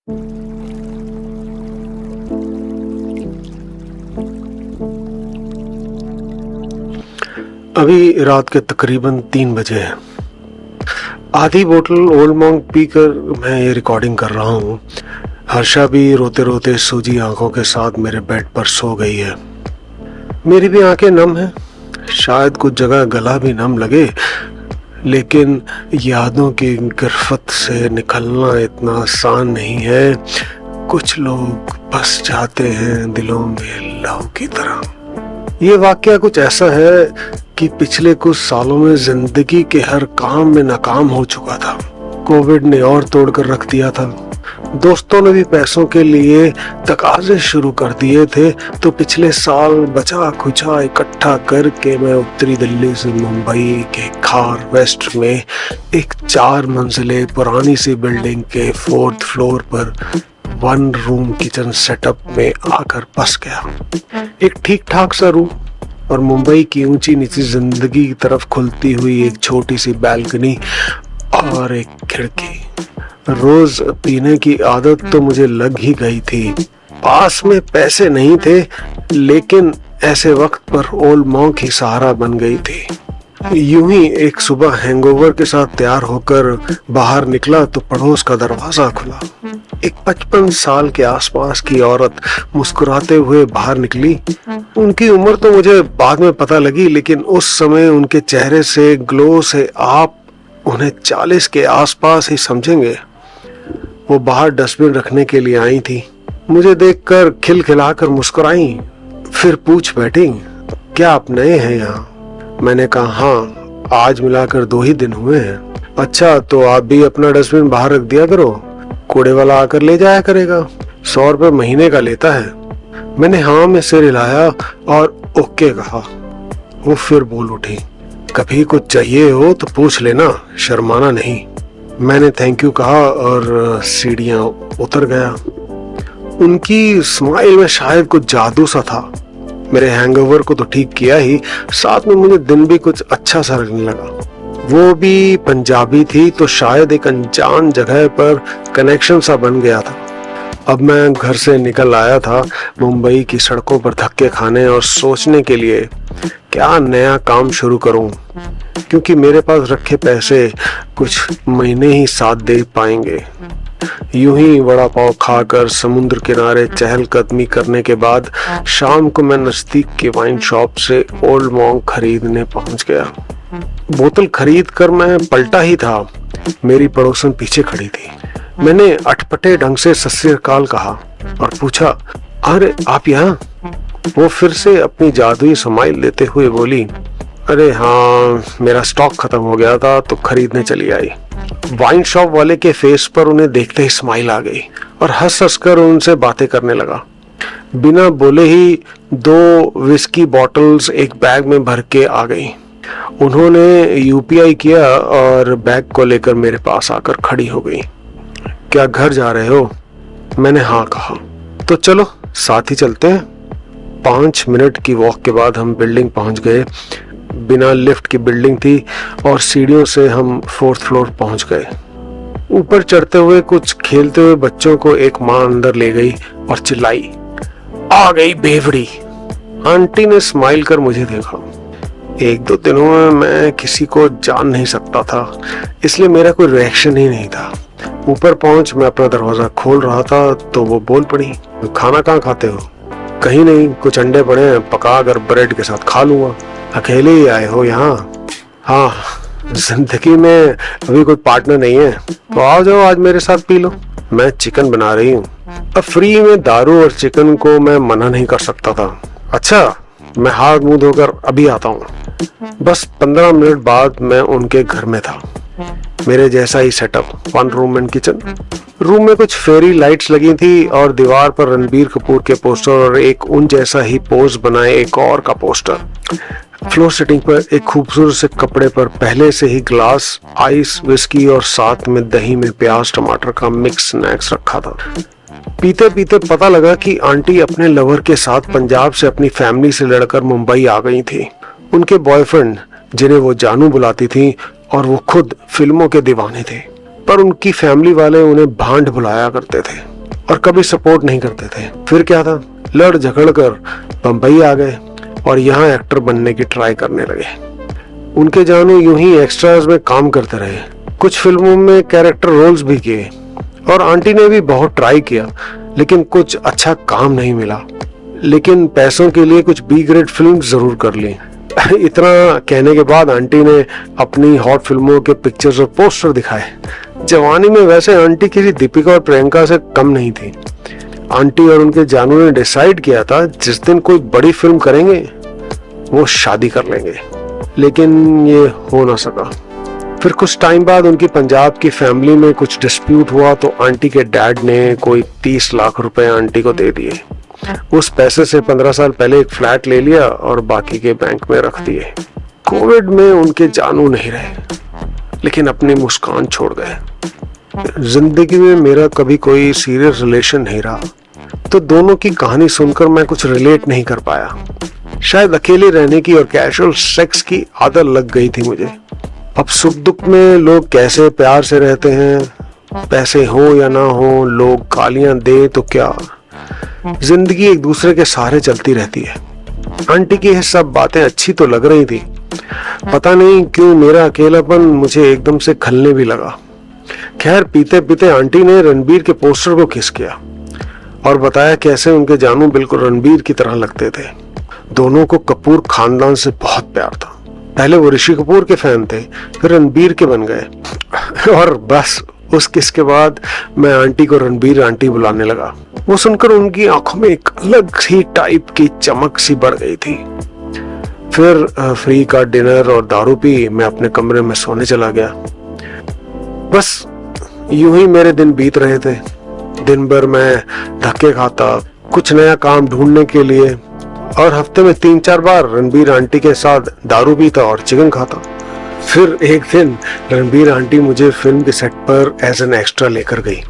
अभी रात के तकरीबन 3 बजे हैं। आधी बोतल ओल्ड मॉन्क पीकर मैं ये रिकॉर्डिंग कर रहा हूँ। हर्षा भी रोते रोते सूजी आंखों के साथ मेरे बेड पर सो गई है। मेरी भी आंखें नम हैं। शायद कुछ जगह गला भी नम लगे, लेकिन यादों की गिरफ्त से निकलना इतना आसान नहीं है। कुछ लोग बस जाते हैं दिलों में लहू की तरह। ये वाकया कुछ ऐसा है कि पिछले कुछ सालों में जिंदगी के हर काम में नाकाम हो चुका था। कोविड ने और तोड़कर रख दिया था। दोस्तों ने भी पैसों के लिए तकाजे शुरू कर दिए थे, तो पिछले साल बचा खुचा इकट्ठा करके मैं उत्तरी दिल्ली से मुंबई के खार वेस्ट में एक 4 मंजिले पुरानी सी बिल्डिंग के 4th फ्लोर पर 1 रूम किचन सेटअप में आकर बस गया। एक ठीक ठाक सा रूम और मुंबई की ऊंची नीची जिंदगी की तरफ खुलती हुई एक छोटी सी बैल्कनी और एक खिड़की। रोज पीने की आदत तो मुझे लग ही गई थी। पास में पैसे नहीं थे, लेकिन ऐसे वक्त पर ओल्ड मॉन्क ही सहारा बन गई थी। यूं ही एक सुबह हैंगओवर के साथ तैयार होकर बाहर निकला तो पड़ोस का दरवाजा खुला। एक 55 साल के आसपास की औरत मुस्कुराते हुए बाहर निकली। उनकी उम्र तो मुझे बाद में पता लगी, लेकिन उस समय उनके चेहरे से ग्लो से आप उन्हें 40 के आसपास ही समझेंगे। वो बाहर डस्टबिन रखने के लिए आई थी। मुझे देखकर खिलखिलाकर मुस्कुराई, फिर पूछ बैठी, क्या आप नए हैं यहाँ? मैंने कहा हाँ, आज मिलाकर 2 ही दिन हुए हैं। अच्छा, तो आप भी अपना डस्टबिन बाहर रख दिया करो, कूड़े वाला आकर ले जाया करेगा, 100 रुपए महीने का लेता है। मैंने हाँ में सिर हिलाया और ओके कहा। वो फिर बोल उठी, कभी कुछ चाहिए हो तो पूछ लेना, शर्माना नहीं। मैंने थैंक यू कहा और सीढ़ियां उतर गया। उनकी स्माइल में शायद कुछ जादू सा था। मेरे हैंगओवर को तो ठीक किया ही, साथ में मुझे दिन भी कुछ अच्छा सा लगने लगा। वो भी पंजाबी थी, तो शायद एक अनजान जगह पर कनेक्शन सा बन गया था। अब मैं घर से निकल आया था मुंबई की सड़कों पर धक्के खाने और सोचने के लिए क्या नया काम शुरू करूं, क्योंकि मेरे पास रखे पैसे कुछ महीने ही साथ दे पाएंगे। यूं ही वड़ा पाव खाकर समुद्र किनारे चहलकदमी करने के बाद शाम को मैं नजदीक के वाइन शॉप से ओल्ड मॉन्क खरीदने पहुंच गया। बोतल खरीद कर मैं पलटा ही था, मेरी पड़ोसन पीछे खड़ी थी। मैंने अटपटे ढंग से सत श्री अकाल कहा और पूछा, अरे आप यहाँ? वो फिर से अपनी जादुई स्माइल देते हुए बोली, अरे हाँ, मेरा स्टॉक खत्म हो गया था तो खरीदने चली आई। वाइन शॉप वाले के फेस पर उन्हें देखते ही स्माइल आ गई और हंस हंस कर उनसे बातें करने लगा। बिना बोले ही 2 विस्की बॉटल्स एक बैग में भर के आ गई। उन्होंने यूपीआई किया और बैग को लेकर मेरे पास आकर खड़ी हो गई। क्या घर जा रहे हो? मैंने हाँ कहा। तो चलो साथ ही चलते हैं। 5 मिनट की वॉक के बाद हम बिल्डिंग पहुंच गए। बिना लिफ्ट की बिल्डिंग थी और सीढ़ियों से हम 4th फ्लोर पहुंच गए। ऊपर चढ़ते हुए कुछ खेलते हुए बच्चों को एक माँ अंदर ले गई और चिल्लाई, आ गई बेवड़ी। आंटी ने स्माइल कर मुझे देखा। 1-2 दिनों में मैं किसी को जान नहीं सकता था, इसलिए मेरा कोई रिएक्शन ही नहीं था। ऊपर पहुंच मैं अपना दरवाजा खोल रहा था तो वो बोल पड़ी, खाना कहाँ खाते हो? कहीं नहीं, कुछ अंडे पड़े हैं, पका कर ब्रेड के साथ खा लूंगा। अकेले ही आए हो यहाँ? हाँ, जिंदगी में अभी कोई पार्टनर नहीं है, तो आओ जाओ, आज मेरे साथ पी लो। मैं चिकन बना रही हूँ। अब फ्री में दारू और चिकन को मैं मना नहीं कर सकता था। अच्छा, मैं हाथ मुंह धोकर अभी आता हूँ। बस 15 मिनट बाद मैं उनके घर में था। मेरे जैसा ही setup, 1 room and kitchen. Room में कुछ फेरी लाइट्स लगी थी और दीवार पर रणबीर कपूर के पोस्टर और एक उन जैसा ही पोज बनाए एक और का पोस्टर। फ्लोर सेटिंग पर एक खूबसूरत से कपड़े पर पहले से ही ग्लास, आइस, विस्की और साथ में दही में प्याज टमाटर का मिक्स स्नैक्स रखा था। पीते पीते पता लगा कि आंटी अपने लवर के साथ पंजाब से अपनी फैमिली से लड़कर मुंबई आ गई थी। उनके बॉयफ्रेंड, जिन्हें वो जानू बुलाती थी, और वो खुद फिल्मों के दीवाने थे, पर उनकी फैमिली वाले उन्हें भांड बुलाया करते थे। और कभी सपोर्ट नहीं करते थे। फिर क्या था, लड़ झगड़ कर बम्बई आ गए और यहाँ एक्टर बनने की ट्राई करने लगे। उनके जानू यूं ही एक्स्ट्रास में काम करते रहे, कुछ फिल्मों में कैरेक्टर रोल्स भी किए और आंटी ने भी बहुत ट्राई किया, लेकिन कुछ अच्छा काम नहीं मिला। लेकिन पैसों के लिए कुछ बी ग्रेड फिल्म जरूर कर ली। इतना कहने के बाद आंटी ने अपनी हॉट फिल्मों के पिक्चर्स और पोस्टर दिखाए। जवानी में वैसे आंटी किसी दीपिका और प्रियंका से कम नहीं थी। आंटी और उनके जानू ने डिसाइड किया था जिस दिन कोई बड़ी फिल्म करेंगे वो शादी कर लेंगे, लेकिन ये हो ना सका। फिर कुछ टाइम बाद उनकी पंजाब की फैमिली में कुछ डिस्प्यूट हुआ तो आंटी के डैड ने कोई 30 लाख रुपए आंटी को दे दिए। उस पैसे से 15 साल पहले एक फ्लैट ले लिया और बाकी के बैंक में रख दिए। कोविड में उनके जानू नहीं रहे, लेकिन अपनी मुस्कान छोड़ गए। जिंदगी में मेरा कभी कोई सीरियस रिलेशन नहीं रहा, तो दोनों की कहानी सुनकर मैं कुछ रिलेट नहीं कर पाया। शायद अकेले रहने की और कैजुअल सेक्स की आदत लग गई थी मुझे। अब सुख दुख में लोग कैसे प्यार से रहते हैं, पैसे हो या ना हो, लोग गालियां दे तो क्या, जिंदगी एक दूसरे के सहारे चलती रहती है। आंटी की ये सब बातें अच्छी तो लग रही थी, पता नहीं क्यों मेरा अकेलापन मुझे एकदम से खलने भी लगा। खैर पीते पीते आंटी ने रणबीर के पोस्टर को किस किया और बताया कैसे उनके जानू बिल्कुल रणबीर की तरह लगते थे। दोनों को कपूर खानदान से बहुत प्यार था। पहले वो ऋषि कपूर के फैन थे, फिर रणबीर के बन गए और बस उस किस के बाद मैं आंटी को रणबीर आंटी बुलाने लगा। वो सुनकर उनकी आंखों में एक अलग सी टाइप की चमक सी बढ़ गई थी। फिर फ्री का डिनर और दारू पी मैं अपने कमरे में सोने चला गया। बस यूं ही मेरे दिन बीत रहे थे। दिन भर मैं धक्के खाता कुछ नया काम ढूंढने के लिए और हफ्ते में 3-4 बार रणबीर आंटी के साथ दारू पीता और चिकन खाता। फिर एक दिन रणबीर आंटी मुझे फिल्म के सेट पर एज एन एक्स्ट्रा लेकर गई।